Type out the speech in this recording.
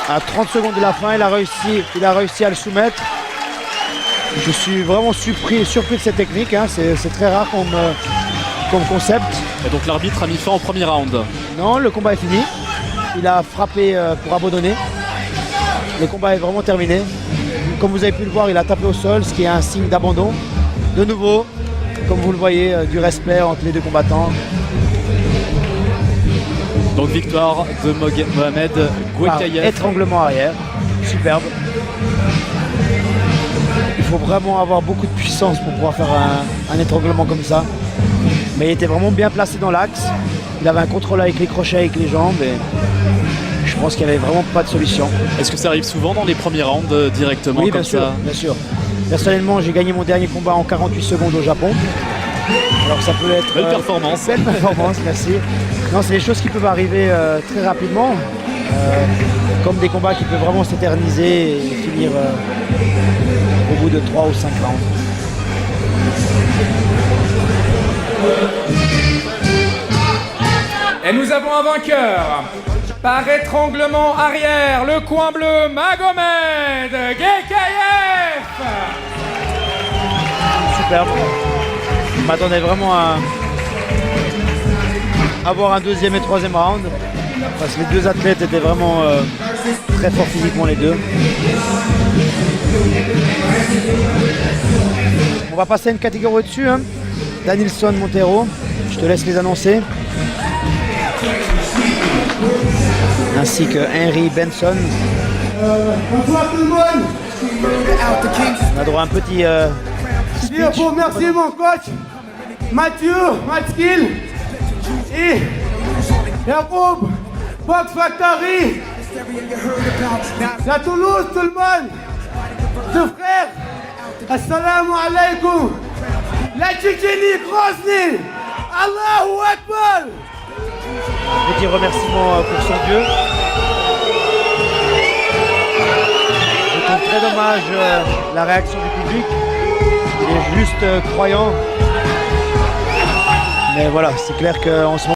À 30 secondes de la fin, il a réussi à le soumettre. Je suis vraiment surpris de cette technique, hein. C'est très rare comme concept. Et donc l'arbitre a mis fin au premier round. Non, le combat est fini. Il a frappé pour abandonner. Le combat est vraiment terminé. Comme vous avez pu le voir, il a tapé au sol, ce qui est un signe d'abandon. De nouveau, comme vous le voyez, du respect entre les deux combattants. Donc victoire de Mohamed Gouekaïev. Étranglement arrière, superbe. Il faut vraiment avoir beaucoup de puissance pour pouvoir faire un étranglement comme ça. Mais il était vraiment bien placé dans l'axe. Il avait un contrôle avec les crochets, avec les jambes. Et je pense qu'il n'y avait vraiment pas de solution. Est-ce que ça arrive souvent dans les premiers rounds directement? Oui, comme bien sûr, ça bien sûr. Personnellement, j'ai gagné mon dernier combat en 48 secondes au Japon. Alors ça peut être... Belle performance. Belle performance, merci. Non, c'est des choses qui peuvent arriver très rapidement. Comme des combats qui peuvent vraiment s'éterniser et finir au bout de 3 ou 5 rounds. Et nous avons un vainqueur. Par étranglement arrière, le coin bleu, Magomed Gouekaïev. Superbe. Je m'attendais vraiment à avoir un deuxième et troisième round. Parce que les deux athlètes étaient vraiment très forts physiquement, les deux. On va passer à une catégorie au-dessus. Hein. Danielson, Montero. Je te laisse les annoncer. Ainsi que Henry Benson. Bonsoir tout le monde. On a droit à un petit Je veux remercier mon coach, Mathieu, Matskill et Yacoub, Box Factory, la Toulouse, tout le monde, deux frères, assalamu alaikum, la Tchétchénie, Grozny, Allahu Akbar. petit remerciement pour son Dieu. Je trouve très dommage la réaction du public. Il est juste croyant. Mais voilà, c'est clair qu'en ce moment,